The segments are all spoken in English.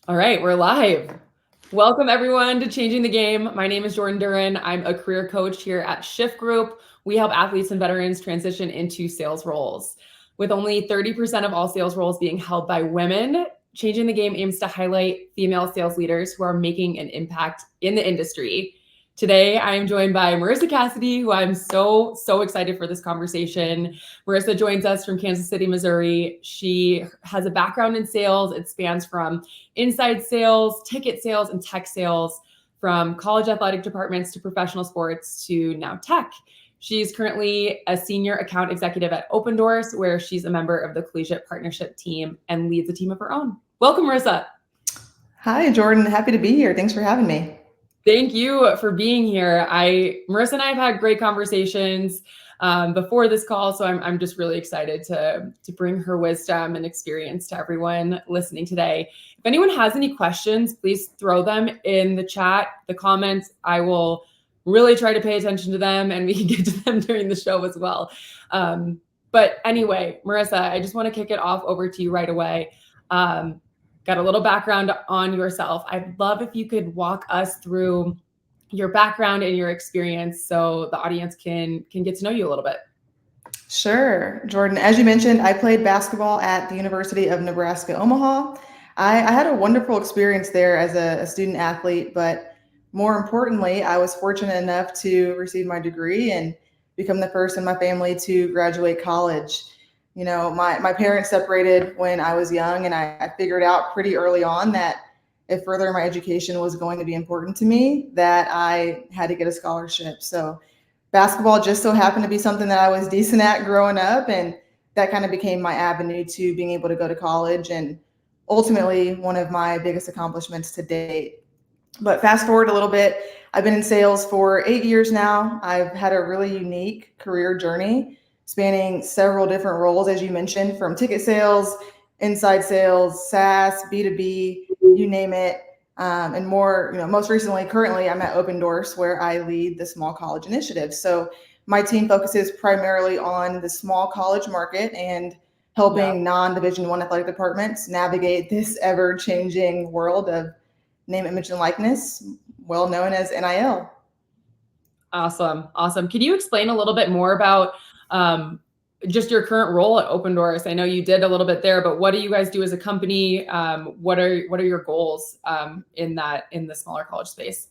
All right, we're live. Welcome everyone to Changing the Game. My name is Jordan Duran. I'm a career coach here at Shift Group. We help athletes and veterans transition into sales roles. With only 30% of all sales roles being held by women, Changing the Game aims to highlight female sales leaders who are making an impact in the industry. Today, I am joined by Marissa Cassidy, who I'm so excited for this conversation. Marissa joins us from Kansas City, Missouri. She has a background in sales. It spans from inside sales, ticket sales, and tech sales, from college athletic departments to professional sports to now tech. She's currently a senior account executive at Open Doors, where she's a member of the collegiate partnership team and leads a team of her own. Welcome, Marissa. Hi, Jordan. Happy to be here. Thanks for having me. Thank you for being here. Marissa and I have had great conversations before this call, so I'm just really excited to bring her wisdom and experience to everyone listening today. If anyone has any questions, please throw them in the chat, the comments. I will really try to pay attention to them, and we can get to them during the show as well. But anyway, Marissa, I just want to kick it off over to you right away. Got a little background on yourself. I'd love if you could walk us through your background and your experience so the audience can get to know you a little bit. Sure, Jordan. As you mentioned, I played basketball at the University of Nebraska, Omaha. I had a wonderful experience there as a student athlete, but more importantly, I was fortunate enough to receive my degree and become the first in my family to graduate college. My parents separated when I was young, and I figured out pretty early on that if furthering my education was going to be important to me, that I had to get a scholarship. So basketball just so happened to be something that I was decent at growing up, and that kind of became my avenue to being able to go to college, and ultimately one of my biggest accomplishments to date. But fast forward a little bit, I've been in sales for 8 years now. I've had a really unique career journey spanning several different roles, as you mentioned, from ticket sales, inside sales, SaaS, B2B, you name it, and more. Most recently, currently, I'm at Open Doors, where I lead the small college initiative. So my team focuses primarily on the small college market and helping non-Division I athletic departments navigate this ever-changing world of name, image, and likeness, well known as NIL. Awesome. Can you explain a little bit more about just your current role at Open Doors? I know you did a little bit there, but what do you guys do as a company? What are your goals in the smaller college space?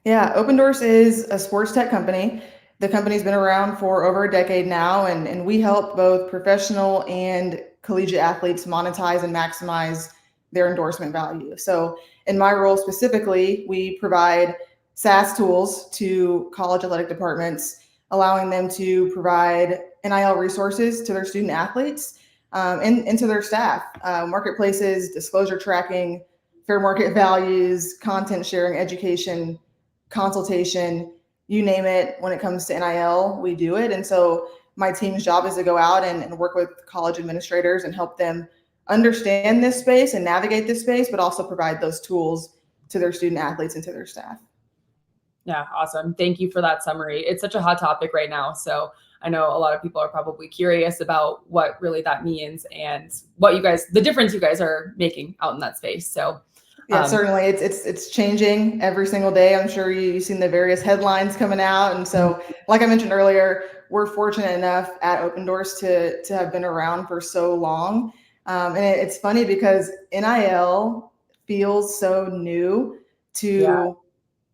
Yeah, Open Doors is a sports tech company. The company's been around for over a decade now, and we help both professional and collegiate athletes monetize and maximize their endorsement value. So in my role specifically, we provide SaaS tools to college athletic departments, allowing them to provide NIL resources to their student athletes and to their staff, marketplaces, disclosure tracking, fair market values, content sharing, education, consultation, you name it. When it comes to NIL, we do it. And so my team's job is to go out and work with college administrators and help them understand this space and navigate this space, but also provide those tools to their student athletes and to their staff. Yeah, awesome. Thank you for that summary. It's such a hot topic right now. So I know a lot of people are probably curious about what really that means and the difference you guys are making out in that space. So yeah, certainly it's changing every single day. I'm sure you've seen the various headlines coming out. And so, like I mentioned earlier, we're fortunate enough at Open Doors to have been around for so long. And it's funny because NIL feels so new to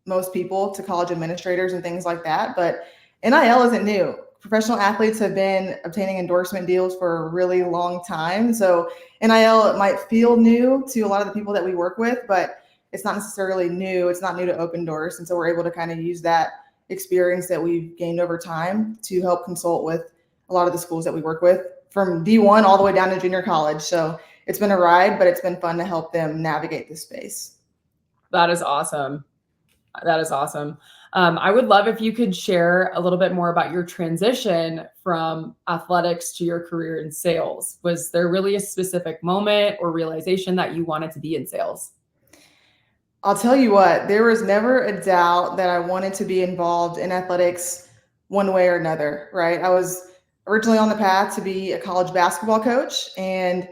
most people, to college administrators and things like that. But NIL isn't new. Professional athletes have been obtaining endorsement deals for a really long time. So NIL, it might feel new to a lot of the people that we work with, but it's not necessarily new. It's not new to Open Doors. And so we're able to kind of use that experience that we've gained over time to help consult with a lot of the schools that we work with, from D1 all the way down to junior college. So it's been a ride, but it's been fun to help them navigate this space. That is awesome. I would love if you could share a little bit more about your transition from athletics to your career in sales. Was there really a specific moment or realization that you wanted to be in sales? I'll tell you what, there was never a doubt that I wanted to be involved in athletics one way or another, right? I was originally on the path to be a college basketball coach, and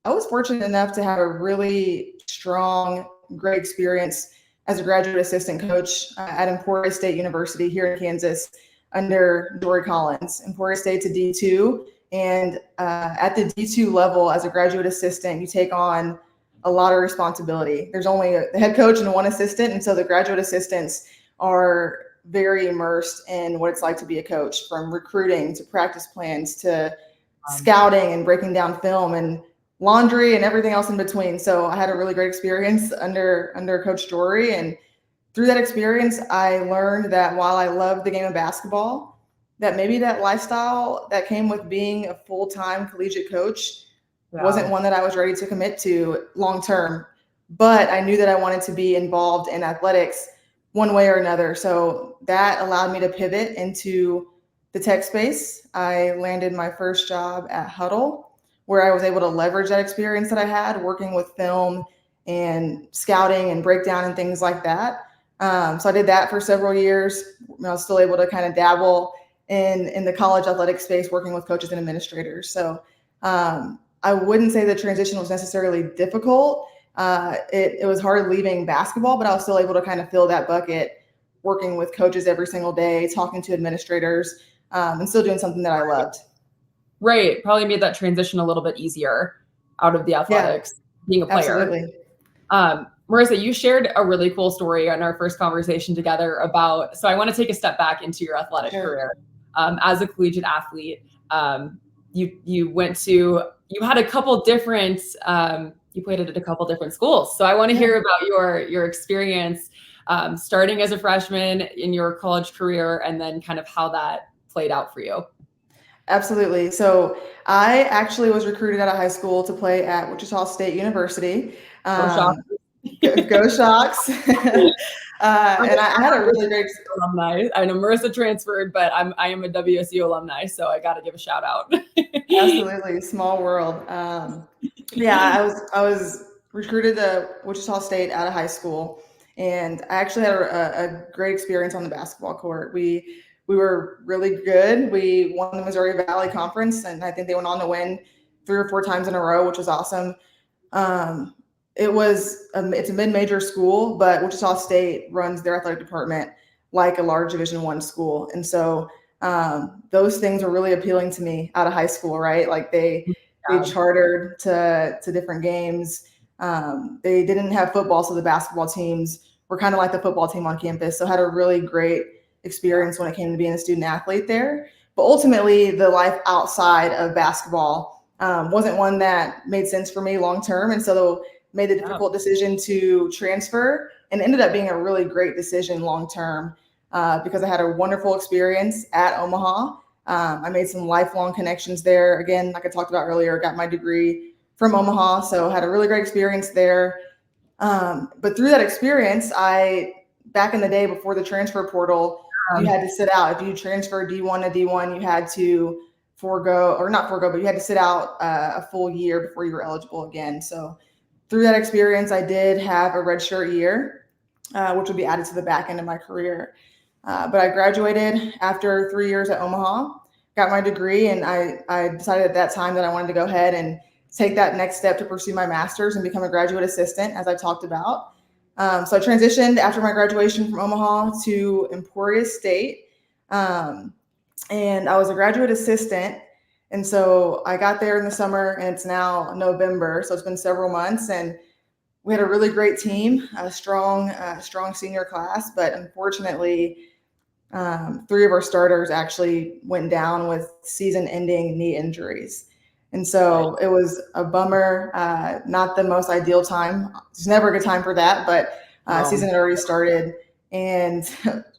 I was fortunate enough to have a really strong, great experience as a graduate assistant coach at Emporia State University here in Kansas under Dory Collins. Emporia State's a D2, and at the D2 level, as a graduate assistant, you take on a lot of responsibility. There's only the head coach and one assistant, and so the graduate assistants are very immersed in what it's like to be a coach, from recruiting to practice plans to scouting and breaking down film and laundry and everything else in between. So I had a really great experience under Coach Jory, and through that experience, I learned that while I loved the game of basketball, that maybe that lifestyle that came with being a full-time collegiate coach wasn't one that I was ready to commit to long term. But I knew that I wanted to be involved in athletics one way or another. So that allowed me to pivot into the tech space. I landed my first job at Huddle, where I was able to leverage that experience that I had working with film and scouting and breakdown and things like that. So I did that for several years. I was still able to kind of dabble in the college athletic space, working with coaches and administrators. So I wouldn't say the transition was necessarily difficult. It was hard leaving basketball, but I was still able to kind of fill that bucket, working with coaches every single day, talking to administrators, and still doing something that I loved. Right. Probably made that transition a little bit easier out of the athletics, being a player. Absolutely. Marissa, you shared a really cool story on our first conversation together about, so I want to take a step back into your athletic career. As a collegiate athlete, you had a couple different, you played at a couple different schools. So I want to hear about your experience starting as a freshman in your college career, and then kind of how that played out for you. Absolutely. So I actually was recruited out of high school to play at Wichita State University. Go Shocks. And I had a really great alumni. I know Marissa transferred, but I am a WSU alumni, so I got to give a shout out. Absolutely, small world. I was recruited to Wichita State out of high school, and I actually had a great experience on the basketball court. We were really good. We won the Missouri Valley Conference, and I think they went on to win 3 or 4 times in a row, which was awesome. It's a mid-major school, but Wichita State runs their athletic department like a large Division I school. And so those things were really appealing to me out of high school, right? Like they chartered to different games. They didn't have football, so the basketball teams were kind of like the football team on campus. So I had a really great experience when it came to being a student athlete there. But ultimately, the life outside of basketball wasn't one that made sense for me long term. And so made the difficult decision to transfer, and ended up being a really great decision long term because I had a wonderful experience at Omaha. I made some lifelong connections there. Again, like I talked about earlier, got my degree from Omaha, so had a really great experience there. But through that experience, back in the day before the transfer portal, you had to sit out. If you transferred D1 to D1, you had to you had to sit out a full year before you were eligible again. So through that experience, I did have a redshirt year, which would be added to the back end of my career. But I graduated after 3 years at Omaha, got my degree, and I decided at that time that I wanted to go ahead and take that next step to pursue my master's and become a graduate assistant, as I talked about. So I transitioned after my graduation from Omaha to Emporia State, and I was a graduate assistant. And so I got there in the summer, and it's now November, so it's been several months, and we had a really great team, a strong senior class, but unfortunately, 3 of our starters actually went down with season-ending knee injuries. And so it was a bummer, not the most ideal time. It's never a good time for that, but season had already started, and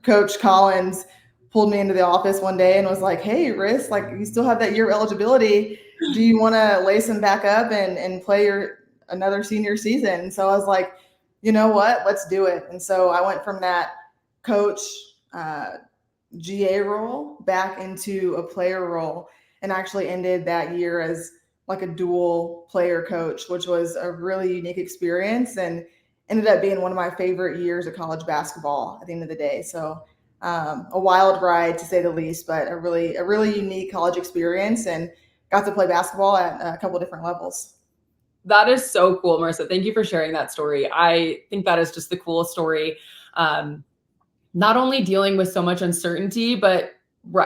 Coach Collins pulled me into the office one day and was like, "Hey, Riss, like you still have that year of eligibility. Do you want to lace them back up and play another senior season?" And so I was like, "You know what? Let's do it." And so I went from that coach GA role back into a player role, and actually ended that year as like a dual player coach, which was a really unique experience and ended up being one of my favorite years of college basketball at the end of the day. So a wild ride to say the least, but a really unique college experience, and got to play basketball at a couple different levels. That is so cool, Marissa. Thank you for sharing that story. I think that is just the coolest story. Um, not only dealing with so much uncertainty, but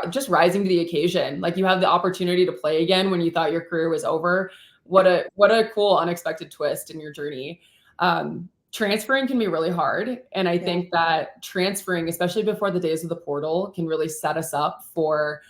just rising to the occasion. Like you have the opportunity to play again when you thought your career was over. What a cool unexpected twist in your journey. Transferring can be really hard, and I Yeah. think that transferring, especially before the days of the portal, can really set us up for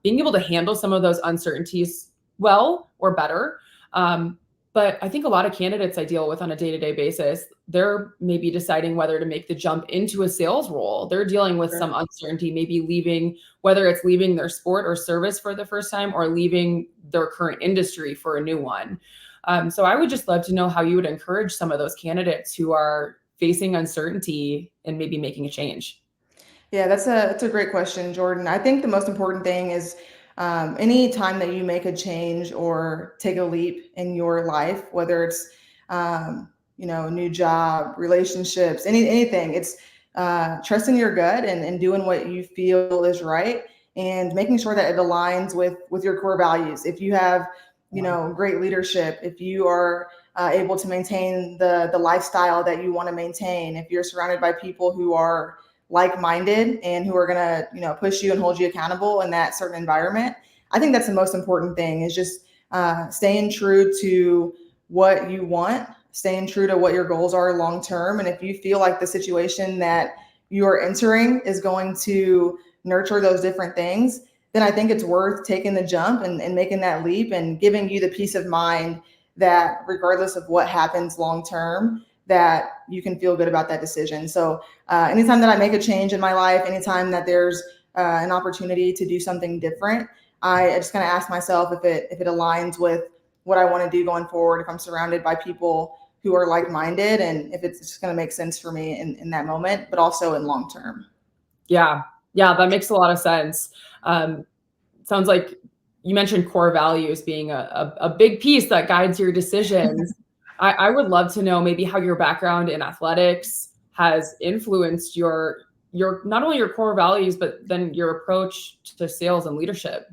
being able to handle some of those uncertainties well or better. Um, but I think a lot of candidates I deal with on a day-to-day basis, they're maybe deciding whether to make the jump into a sales role. They're dealing with Sure. some uncertainty, maybe leaving, whether it's leaving their sport or service for the first time or leaving their current industry for a new one. So I would just love to know how you would encourage some of those candidates who are facing uncertainty and maybe making a change. Yeah, that's a great question, Jordan. I think the most important thing is any time that you make a change or take a leap in your life, whether it's a new job, relationships, anything, it's trusting your gut and doing what you feel is right, and making sure that it aligns with your core values. If you have great leadership, if you are able to maintain the lifestyle that you want to maintain, if you're surrounded by people who are like-minded and who are going to push you and hold you accountable in that certain environment, I think that's the most important thing, is just staying true to what you want, staying true to what your goals are long term. And if you feel like the situation that you are entering is going to nurture those different things, then I think it's worth taking the jump and making that leap, and giving you the peace of mind that regardless of what happens long term, that you can feel good about that decision. So anytime that I make a change in my life, anytime that there's an opportunity to do something different, I just kind of ask myself if it aligns with what I want to do going forward, if I'm surrounded by people who are like-minded, and if it's just going to make sense for me in that moment, but also in long term. Yeah. Yeah, that makes a lot of sense. Um, Sounds like you mentioned core values being a big piece that guides your decisions. I would love to know maybe how your background in athletics has influenced your not only your core values, but then your approach to sales and leadership.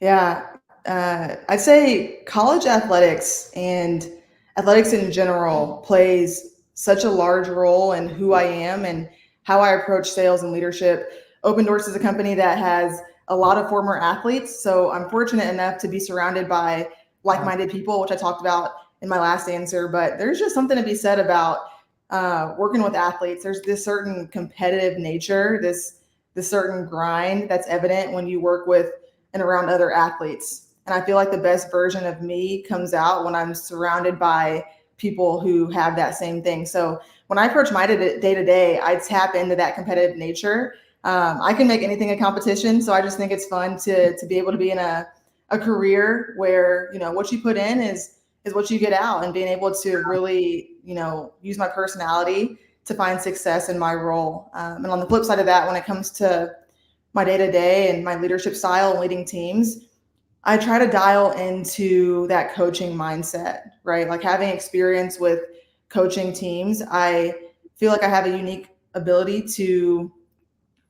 Yeah, I'd say college athletics and athletics in general plays such a large role in who I am and how I approach sales and leadership. Open Doors is a company that has a lot of former athletes, so I'm fortunate enough to be surrounded by like-minded people, which I talked about in my last answer. But there's just something to be said about working with athletes. There's this certain competitive nature, this certain grind that's evident when you work with and around other athletes. And I feel like the best version of me comes out when I'm surrounded by people who have that same thing. So when I approach my day to day, I tap into that competitive nature. I can make anything a competition. So I just think it's fun to be able to be in a career where, what you put in is what you get out, and being able to really, use my personality to find success in my role. And on the flip side of that, when it comes to my day to day and my leadership style and leading teams, I try to dial into that coaching mindset, right? Like having experience with coaching teams, I feel like I have a unique ability to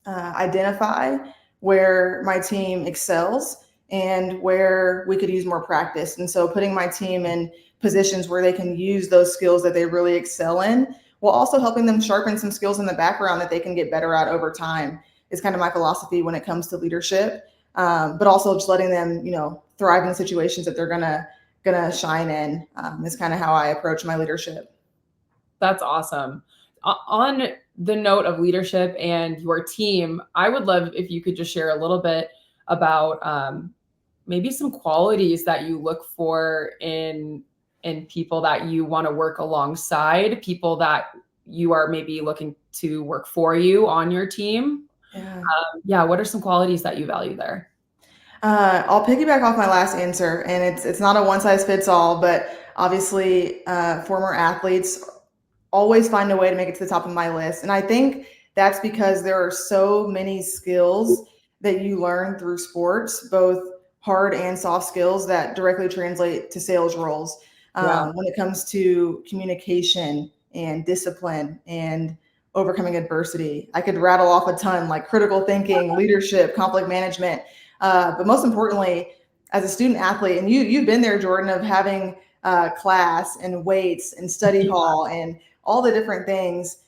identify where my team excels and where we could use more practice. And so putting my team in positions where they can use those skills that they really excel in, while also helping them sharpen some skills in the background that they can get better at over time, is kind of my philosophy when it comes to leadership. But also just letting them, thrive in the situations that they're gonna shine in, is kind of how I approach my leadership. That's awesome. On the note of leadership and your team, I would love if you could just share a little bit about maybe some qualities that you look for in people that you want to work alongside, people that you are maybe looking to work for you on your team. Yeah. Yeah, what are some qualities that you value there? I'll piggyback off my last answer, and it's not a one size fits all, but obviously, former athletes always find a way to make it to the top of my list. And I think that's because there are so many skills that you learn through sports, both hard and soft skills that directly translate to sales roles. Yeah, When it comes to communication and discipline and overcoming adversity, I could rattle off a ton, like critical thinking, leadership, conflict management. But most importantly, as a student athlete, and you've been there, Jordan, of having class and weights and study hall and all the different things.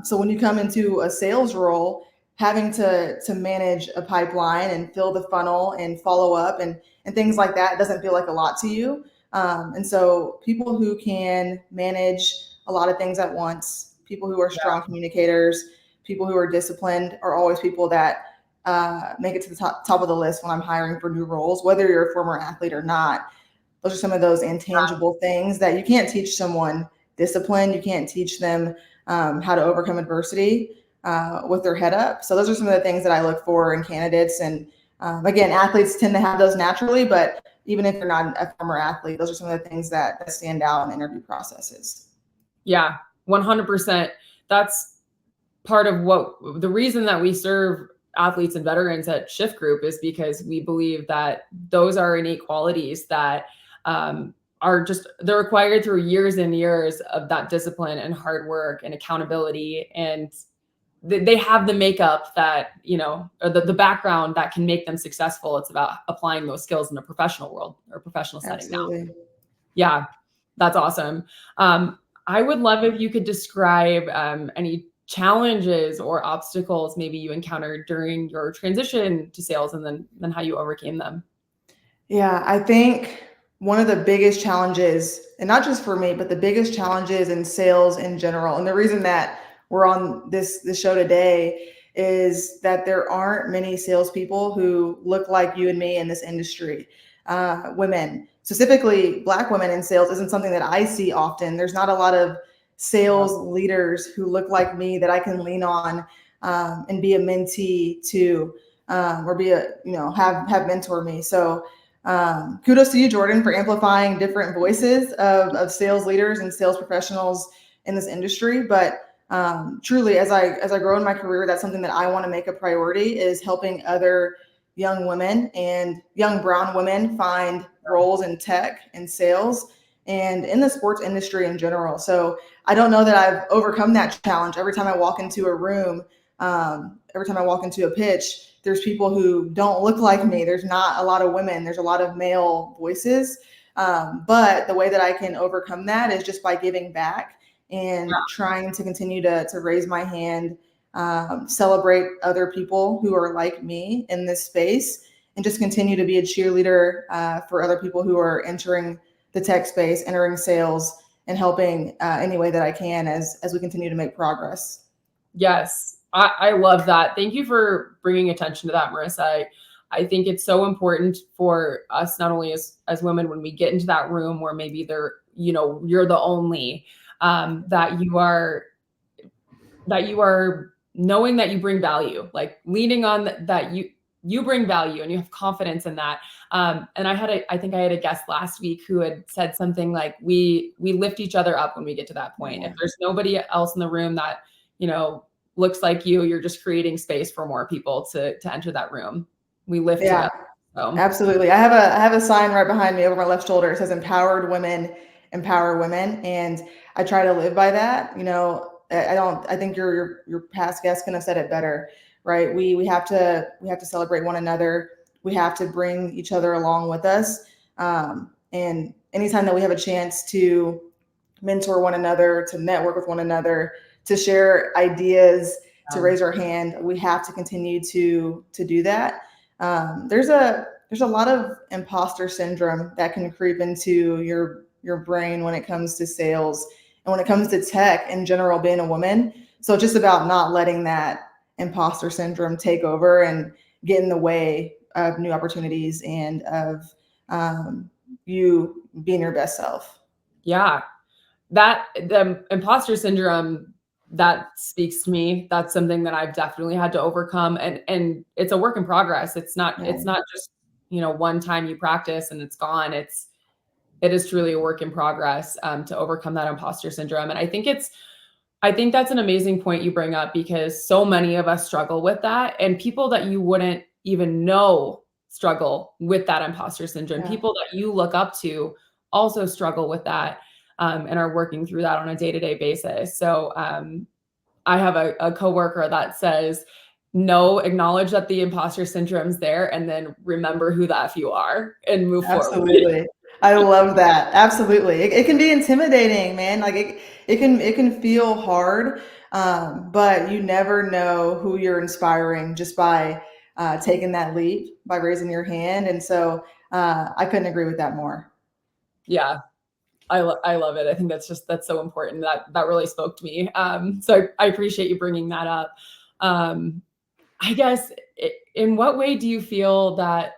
So when you come into a sales role, having to manage a pipeline and fill the funnel and follow up and things like that doesn't feel like a lot to you. And so people who can manage a lot of things at once, people who are strong communicators, people who are disciplined are always people that make it to the top of the list when I'm hiring for new roles, whether you're a former athlete or not. Those are some of those intangible things that you can't teach someone discipline. You can't teach them how to overcome adversity with their head up. So those are some of the things that I look for in candidates. And again, athletes tend to have those naturally, but even if you're not a former athlete, those are some of the things that stand out in interview processes. Yeah, 100%. That's part of what the reason that we serve athletes and veterans at Shift Group is because we believe that those are innate qualities that they're acquired through years and years of that discipline and hard work and accountability. And they have the makeup that, or the background that can make them successful. It's about applying those skills in a professional world or professional setting now. Yeah, that's awesome. I would love if you could describe any challenges or obstacles maybe you encountered during your transition to sales and then how you overcame them. Yeah, I think one of the biggest challenges, and not just for me, but the biggest challenges in sales in general, and the reason that we're on this show today is that there aren't many salespeople who look like you and me in this industry. Women, specifically Black women in sales, isn't something that I see often. There's not a lot of sales leaders who look like me that I can lean on and be a mentee to, or be have mentor me. So kudos to you, Jordan, for amplifying different voices of sales leaders and sales professionals in this industry. But truly, as I grow in my career, that's something that I want to make a priority, is helping other young women and young brown women find roles in tech and sales and in the sports industry in general. So I don't know that I've overcome that challenge. Every time I walk into a room, every time I walk into a pitch, there's people who don't look like me. There's not a lot of women. There's a lot of male voices. But the way that I can overcome that is just by giving back and trying to continue to raise my hand, celebrate other people who are like me in this space, and just continue to be a cheerleader for other people who are entering the tech space, entering sales, and helping any way that I can as we continue to make progress. Yes, I love that. Thank you for bringing attention to that, Marissa. I think it's so important for us, not only as women, when we get into that room where maybe you're the only, that you are knowing that you bring value, like leaning on that you bring value and you have confidence in that. And I think I had a guest last week who had said something like, we lift each other up when we get to that point. If there's nobody else in the room that, looks like you're just creating space for more people to enter that room. We lift you up. So. Absolutely. I have a sign right behind me over my left shoulder. It says "Empowered Women Empower Women," and I try to live by that. I think your past guest could have said it better, right? We have to celebrate one another. We have to bring each other along with us. And anytime that we have a chance to mentor one another, to network with one another, to share ideas, to raise our hand, we have to continue to do that. There's a lot of imposter syndrome that can creep into your brain when it comes to sales and when it comes to tech in general, being a woman. So it's just about not letting that imposter syndrome take over and get in the way of new opportunities and of you being your best self. Yeah, that the imposter syndrome, that speaks to me. That's something that I've definitely had to overcome, and it's a work in progress. It's not just, one time you practice and it's gone. It is truly a work in progress to overcome that imposter syndrome. And I think that's an amazing point you bring up, because so many of us struggle with that, and people that you wouldn't even know struggle with that imposter syndrome. People that you look up to also struggle with that. And are working through that on a day-to-day basis. So I have a coworker that says, no, acknowledge that the imposter syndrome's there, and then remember who the F you are and move forward. Absolutely. I love that. Absolutely. It can be intimidating, man. Like it can feel hard, but you never know who you're inspiring just by taking that leap, by raising your hand. And so I couldn't agree with that more. Yeah, I love it. I think that's so important. That really spoke to me. So I appreciate you bringing that up. Um, I guess in what way do you feel that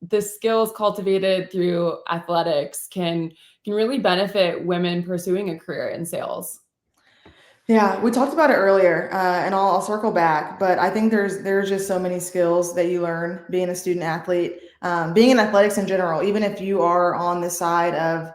the skills cultivated through athletics can really benefit women pursuing a career in sales? Yeah, we talked about it earlier, and I'll circle back. But I think there's just so many skills that you learn being a student athlete, being in athletics in general. Even if you are on the side of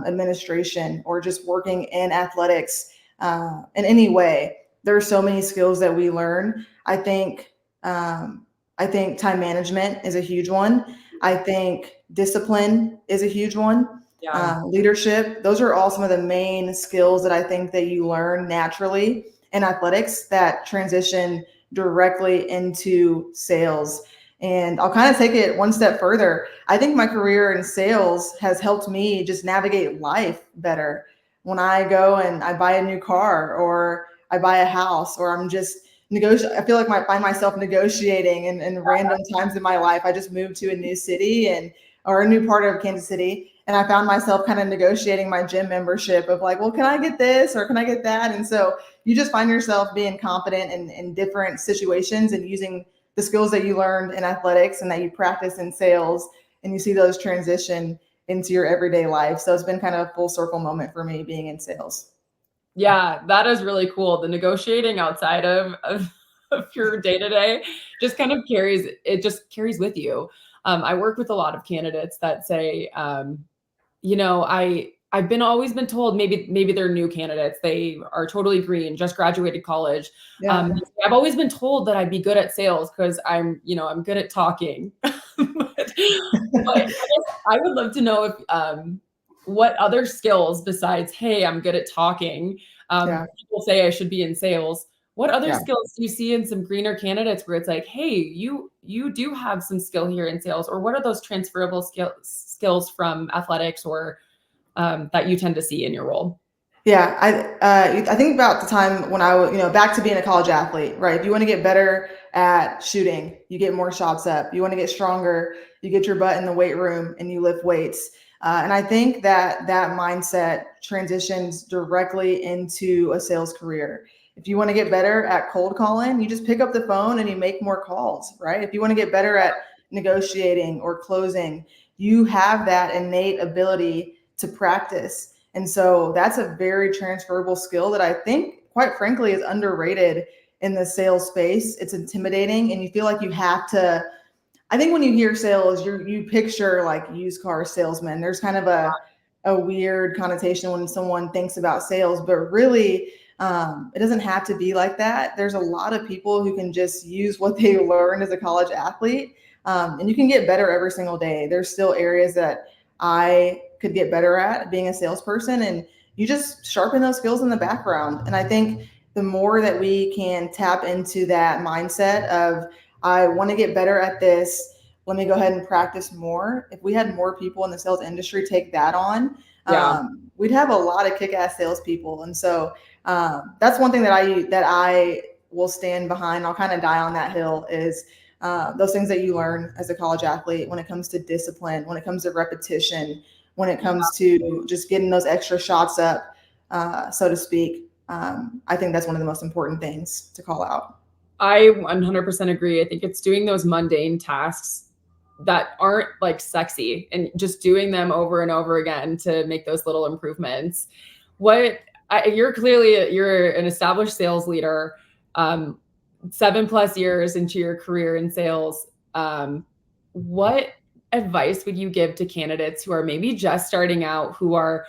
administration or just working in athletics in any way, there are so many skills that we learn. I think time management is a huge one. I think discipline is a huge one. Yeah. Leadership. Those are all some of the main skills that I think that you learn naturally in athletics that transition directly into sales. And I'll kind of take it one step further. I think my career in sales has helped me just navigate life better. When I go and I buy a new car or I buy a house or I'm just I feel like I find myself negotiating in random times in my life. I just moved to a new city and or a new part of Kansas City, and I found myself kind of negotiating my gym membership of like, well, can I get this or can I get that? And so you just find yourself being confident in different situations and using the skills that you learned in athletics and that you practice in sales, and you see those transition into your everyday life. So it's been kind of a full circle moment for me being in sales. Yeah, that is really cool. The negotiating outside of your day to day just kind of carries with you. I work with a lot of candidates that say, you know, I've been always been told maybe they're new candidates. They are totally green, just graduated college. Yeah. I've always been told that I'd be good at sales because I'm good at talking. But I guess I would love to know if what other skills besides, hey, I'm good at talking. Yeah. People say I should be in sales. What other Yeah. skills do you see in some greener candidates where it's like, hey, you do have some skill here in sales, or what are those transferable skills from athletics or that you tend to see in your role? Yeah, I think about the time when I was, back to being a college athlete, right? If you want to get better at shooting, you get more shots up. You want to get stronger, you get your butt in the weight room and you lift weights. And I think that that mindset transitions directly into a sales career. If you want to get better at cold calling, you just pick up the phone and you make more calls, right? If you want to get better at negotiating or closing, you have that innate ability to practice. And so that's a very transferable skill that I think, quite frankly, is underrated in the sales space. It's intimidating, and you feel like you have to. I think when you hear sales, you picture like used car salesman. There's kind of a weird connotation when someone thinks about sales, but really, it doesn't have to be like that. There's a lot of people who can just use what they learned as a college athlete, and you can get better every single day. There's still areas that I could get better at being a salesperson, and you just sharpen those skills in the background. And I think the more that we can tap into that mindset of I want to get better at this, let me go ahead and practice more. If we had more people in the sales industry take that on, Yeah. we'd have a lot of kick-ass salespeople. And so that's one thing that I will stand behind. I'll kind of die on that hill is those things that you learn as a college athlete when it comes to discipline, when it comes to repetition, when it comes to just getting those extra shots up, so to speak. I think that's one of the most important things to call out. I 100% agree. I think it's doing those mundane tasks that aren't like sexy and just doing them over and over again to make those little improvements. You're an established sales leader, 7+ years into your career in sales. What advice would you give to candidates who are maybe just starting out, who are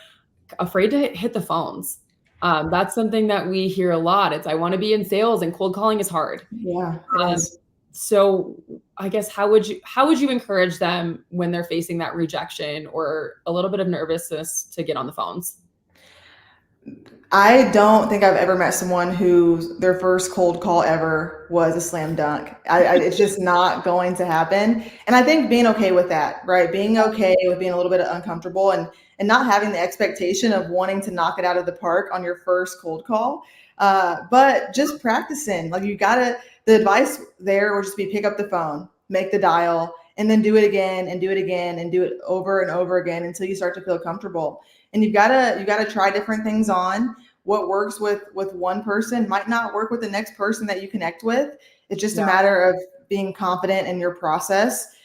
afraid to hit the phones? That's something that we hear a lot. It's I want to be in sales and cold calling is hard. Yeah, it Um, is. so I guess how would you encourage them when they're facing that rejection or a little bit of nervousness to get on the phones? I don't think I've ever met someone who their first cold call ever was a slam dunk. It's just not going to happen. And I think being okay with that, right? Being okay with being a little bit uncomfortable and not having the expectation of wanting to knock it out of the park on your first cold call. But just practicing, like the advice there would just be pick up the phone, make the dial, and then do it again and do it again and do it over and over again until you start to feel comfortable. And you gotta try different things on. What works with one person might not work with the next person that you connect with. It's just a Yeah. matter of being confident in your process,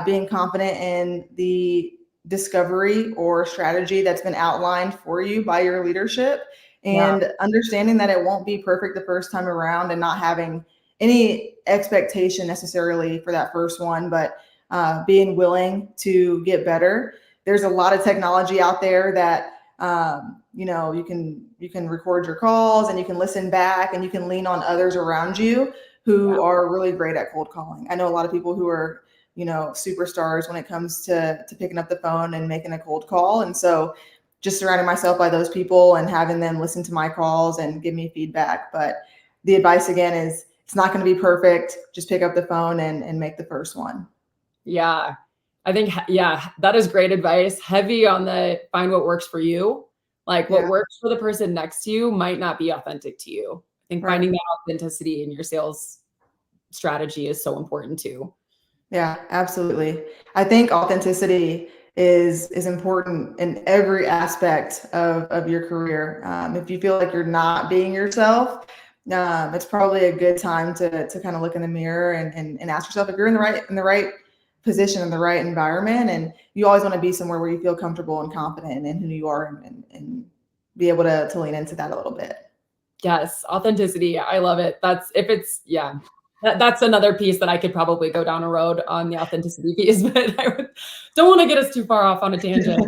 being confident in the discovery or strategy that's been outlined for you by your leadership, Yeah. and understanding that it won't be perfect the first time around, and not having any expectation necessarily for that first one, but being willing to get better. There's a lot of technology out there that you can record your calls and you can listen back and you can lean on others around you Yeah. who are really great at cold calling. I know a lot of people who are superstars when it comes to picking up the phone and making a cold call, and so just surrounding myself by those people and having them listen to my calls and give me feedback. But the advice again is it's not going to be perfect. Just pick up the phone and make the first one. Yeah. I think, yeah, that is great advice. Heavy on the find what works for you. Like Yeah, what works for the person next to you might not be authentic to you. I think right. finding that authenticity in your sales strategy is so important too. Yeah, absolutely. I think authenticity is important in every aspect of your career. If you feel like you're not being yourself, it's probably a good time to kind of look in the mirror and ask yourself if you're in the right position, in the right environment. And you always want to be somewhere where you feel comfortable and confident in who you are, and be able to lean into that a little bit. Yes, authenticity. I love it. That's if it's yeah. That's another piece that I could probably go down a road on the authenticity piece, but don't want to get us too far off on a tangent.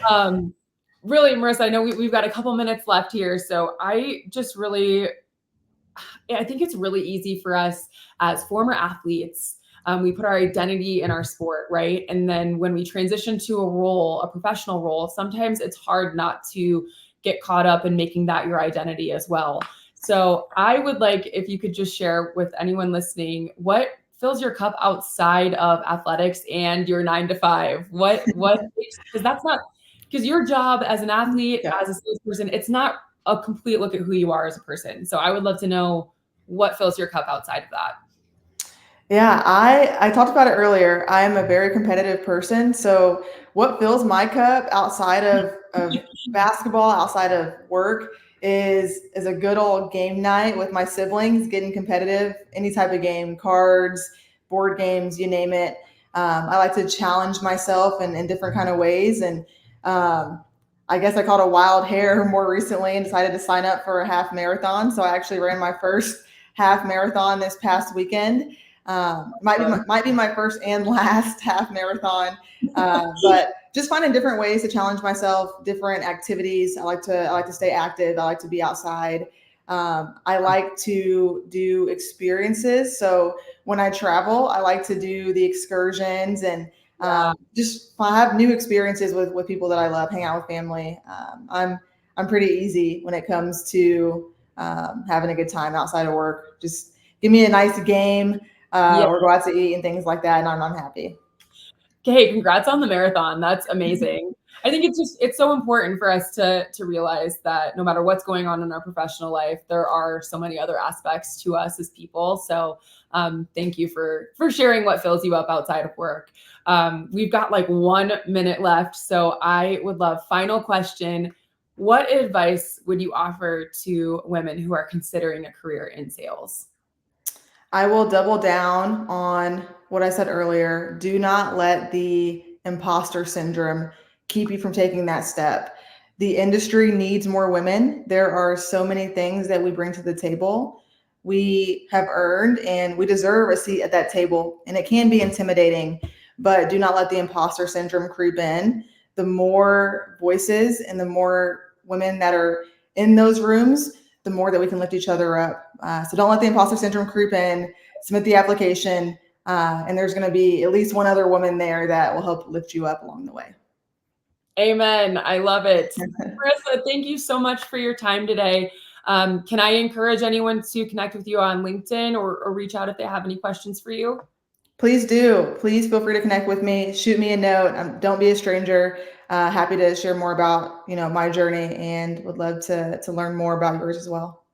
Um, really, Marissa, I know we've got a couple minutes left here, so I think it's really easy for us as former athletes. We put our identity in our sport, right? And then when we transition to a role, a professional role, sometimes it's hard not to get caught up in making that your identity as well. So I would like if you could just share with anyone listening what fills your cup outside of athletics and your 9 to 5. What because that's not because your job as an athlete, Yeah. as a salesperson, it's not a complete look at who you are as a person. So I would love to know what fills your cup outside of that. Yeah, I talked about it earlier. I am a very competitive person. So what fills my cup outside of basketball, outside of work, is a good old game night with my siblings, getting competitive, any type of game, cards, board games, you name it. I like to challenge myself in different kind of ways. And I guess I caught a wild hair more recently and decided to sign up for a half marathon. So I actually ran my first half marathon this past weekend. Might be my first and last half marathon, but just finding different ways to challenge myself, different activities. I like to stay active. I like to be outside. I like to do experiences. So when I travel, I like to do the excursions and Yeah. just have new experiences with people that I love, hang out with family. I'm pretty easy when it comes to having a good time outside of work. Just give me a nice game, Yeah. or go out to eat and things like that, and I'm happy. Okay, congrats on the marathon. That's amazing. I think it's so important for us to realize that no matter what's going on in our professional life, there are so many other aspects to us as people. So thank you for sharing what fills you up outside of work. We've got like 1 minute left, so I would love final question. What advice would you offer to women who are considering a career in sales? I will double down on what I said earlier. Do not let the imposter syndrome keep you from taking that step. The industry needs more women. There are so many things that we bring to the table. We have earned and we deserve a seat at that table, and it can be intimidating, but do not let the imposter syndrome creep in. The more voices and the more women that are in those rooms, the more that we can lift each other up. So don't let the imposter syndrome creep in. Submit the application, and there's going to be at least one other woman there that will help lift you up along the way. Amen. I love it. Marissa, thank you so much for your time today. Can I encourage anyone to connect with you on LinkedIn or reach out if they have any questions for you? Please do. Please feel free to connect with me. Shoot me a note. Don't be a stranger. Happy to share more about my journey, and would love to learn more about yours as well.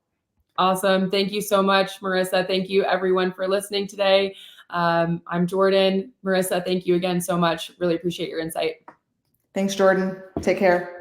Awesome. Thank you so much, Marissa. Thank you everyone for listening today. I'm Jordan. Marissa, thank you again so much. Really appreciate your insight. Thanks, Jordan. Take care.